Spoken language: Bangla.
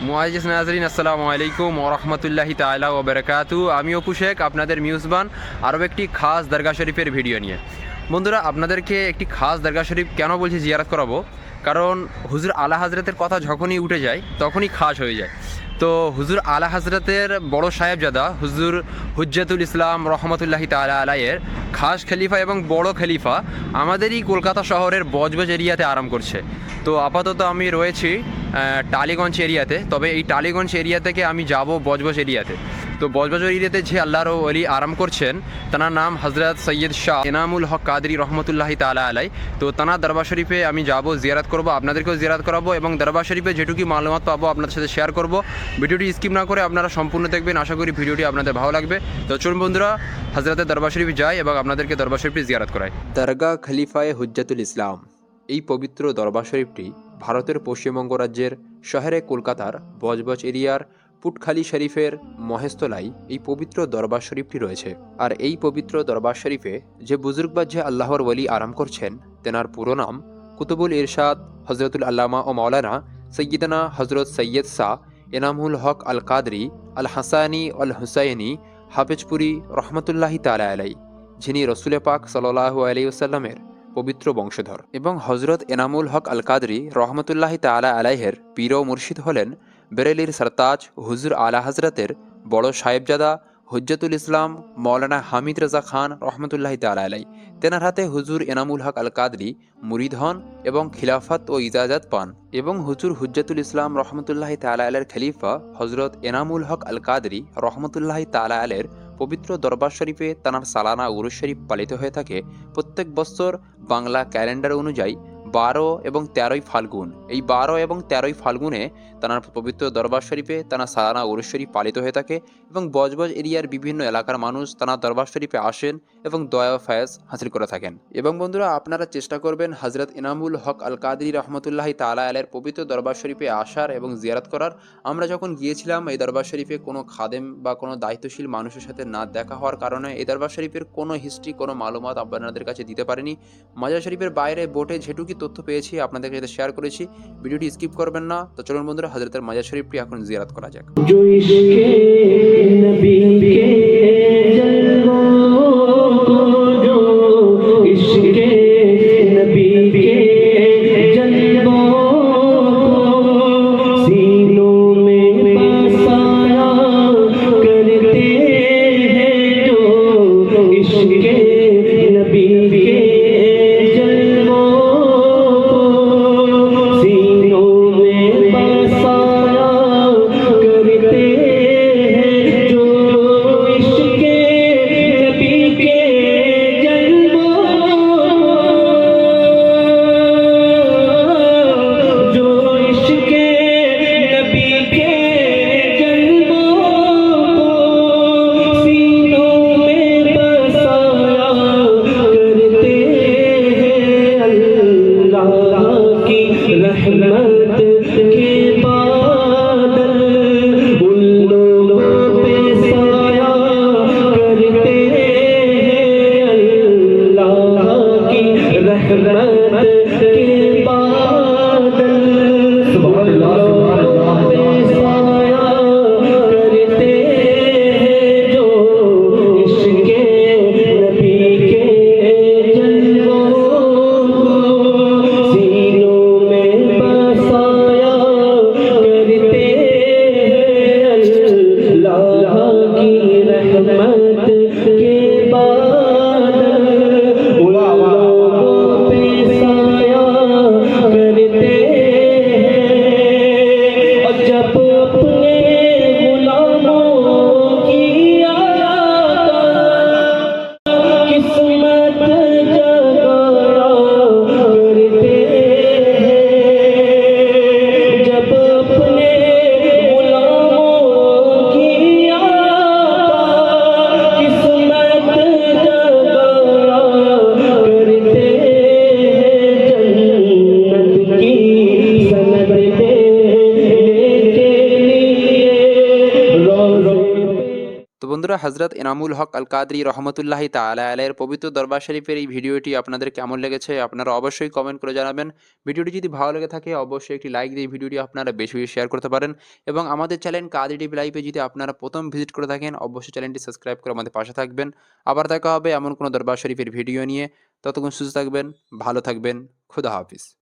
মুআজ্জিজ নাজরিন, আসসালামু আলাইকুম ওয়া রাহমাতুল্লাহি তাআলা ওয়া বারাকাতু। আমি অপু শেখ, আপনাদের মিউজবান আরও একটি খাস দরগা শরীফের ভিডিও নিয়ে। বন্ধুরা, আপনাদেরকে একটি খাস দরগা শরীফ কেন বলছি জিয়ারত করাবো, কারণ হুজুর আলা হযরতের কথা যখনই উঠে যায় তখনই খাস হয়ে যায়। তো হুজুর আলা হযরতের বড় সাহেবজাদা হুজুর হুজ্জাতুল ইসলাম রহমতুল্লাহি তাআলা আলাইয়ের খাস খলিফা এবং বড় খলিফা আমাদেরই কলকাতা শহরের বজবজ এরিয়াতে আরাম করছে। তো আপাতত আমি রয়েছি টালিগঞ্জ এরিয়াতে, তবে এই টালিগঞ্জ এরিয়া থেকে আমি যাব বজবজ এরিয়াতে। তো বজবজ এরিয়াতে যে আল্লাহর ওলি আরাম করছেন তার নাম হজরত সৈয়দ শাহ এনামুল হক কাদরি রহমতুল্লাহি তাআলা আলাই। তো তানার দরবার শরীফে আমি যাব, জিয়ারত করব, আপনাদেরকেও জিয়ারত করাবো এবং দরবার শরীফে যেটুকু মালুমাত পাবো আপনাদের সাথে শেয়ার করব। ভিডিওটি স্কিপ না করে আপনারা সম্পূর্ণ দেখবেন, আশা করি ভিডিওটি আপনাদের ভালো লাগবে। তো চলুন বন্ধুরা, হজরতের দরবার শরীফে যাই এবং আপনাদেরকে দরবার শরীফে জিয়ারত করাই। দরগা খলিফায়ে হুজ্জাতুল ইসলাম, এই পবিত্র দরবার শরীফটি ভারতের পশ্চিমবঙ্গ রাজ্যের শহরে কলকাতার বজবজ এরিয়ার পুটখালি শরীফের মহেশতলায় এই পবিত্র দরবার শরীফটি রয়েছে। আর এই পবিত্র দরবার শরীফে যে বুজুর্গবাদ যে আল্লাহর ওলি আরাম করছেন তেনার পুরো নাম কুতুবুল ইরশাদ হজরতুল আল্লামা ও মাওলানা সৈয়দনা হজরত সৈয়দ শাহ এনামুল হক আল কাদরি আল হাসানি আল হুসাইনি হাফেজপুরি রহমতুল্লাহি তাআলা আলাই, যিনি রসুল পাক সাল্লাল্লাহু আলাইহি ওয়াসাল্লামের পবিত্র বংশধর, এবং হজরত এনামুল হক আল কাদরি রহমতুল্লাহি তাআলা আলাইহের পীর ও মুর্শিদ হলেন বেরেলির সরতাজ হুজুর আলা হজরতের বড় সাহেবজাদা হুজ্জাতুল ইসলাম মৌলানা হামিদ রাজা খান রহমতুল্লাহি তাআলা আলাই। তেনার হাতে হুজুর এনামুল হক আল কাদরি মুরিদ হন এবং খিলাফত ও ইজাজত পান, এবং হুজুর হুজ্জাতুল ইসলাম রহমতুল্লাহি তাআলা আলাইয়ের খলিফা হজরত এনামুল হক আল কাদরি রহমতুল্লাহি তাআলা আলাইয়ের পবিত্র দরবার শরীফে তানার সালানা উরুস শরীফ পালিত হয়ে থাকে প্রত্যেক বছর বাংলা ক্যালেন্ডার অনুযায়ী 12 এবং 13ই ফাল্গুন। এই 12 এবং 13ই ফাল্গুনে তানার পবিত্র দরবার শরীফে তানার সালানা উরুস শরীফ পালিত হয়ে থাকে, এবং বজবজ এরিয়ার বিভিন্ন এলাকার মানুষ তানার দরবার শরীফে আসেন এবং দয়া ও ফায়েজ হাসিল করে থাকেন। এবং বন্ধুরা, আপনারা চেষ্টা করবেন হজরত এনামুল হক আল কাদরি রহমতুল্লাহি তাআলা আলাইহির পবিত্র দরবার শরীফে আসার এবং জিয়ারত করার। আমরা যখন গিয়েছিলাম এই দরবার শরীফে কোনো খাদেম বা কোনো দায়িত্বশীল মানুষের সাথে না দেখা হওয়ার কারণে এই দরবার শরীফের কোনো হিস্ট্রি, কোনো মালুমাত আপনাদের কাছে দিতে পারিনি। মাজার শরীফের বাইরে বোটে যেটুকু তথ্য পেয়েছি আপনাদের সাথে শেয়ার করেছি। ভিডিওটি স্কিপ করবেন না। তো চলুন বন্ধুরা, হযরতের মাজার শরীফটি এখন জিয়ারত করা যাক। বন্ধুরা, হজরত এনামুল হক আল কাদরি রহমতুল্লাহি তাআলা আলাইহির পবিত্র দরবার শরীফের এই ভিডিওটি আপনাদের কেমন লেগেছে আপনারা অবশ্যই কমেন্ট করে জানাবেন। ভিডিওটি যদি ভালো লেগে থাকে অবশ্যই একটি লাইক দিয়ে ভিডিওটি আপনারা বেশি বেশি শেয়ার করতে পারেন এবং আমাদের চ্যানেল কাদরি টিভি লাইভে যদি আপনারা প্রথম ভিজিট করে থাকেন অবশ্যই চ্যানেলটি সাবস্ক্রাইব করে আমাদের পাশে থাকবেন। আবার দেখা হবে এমন কোনো দরবার শরীফের ভিডিও নিয়ে। ততক্ষণ সুস্থ থাকবেন, ভালো থাকবেন। খুদা হাফিজ।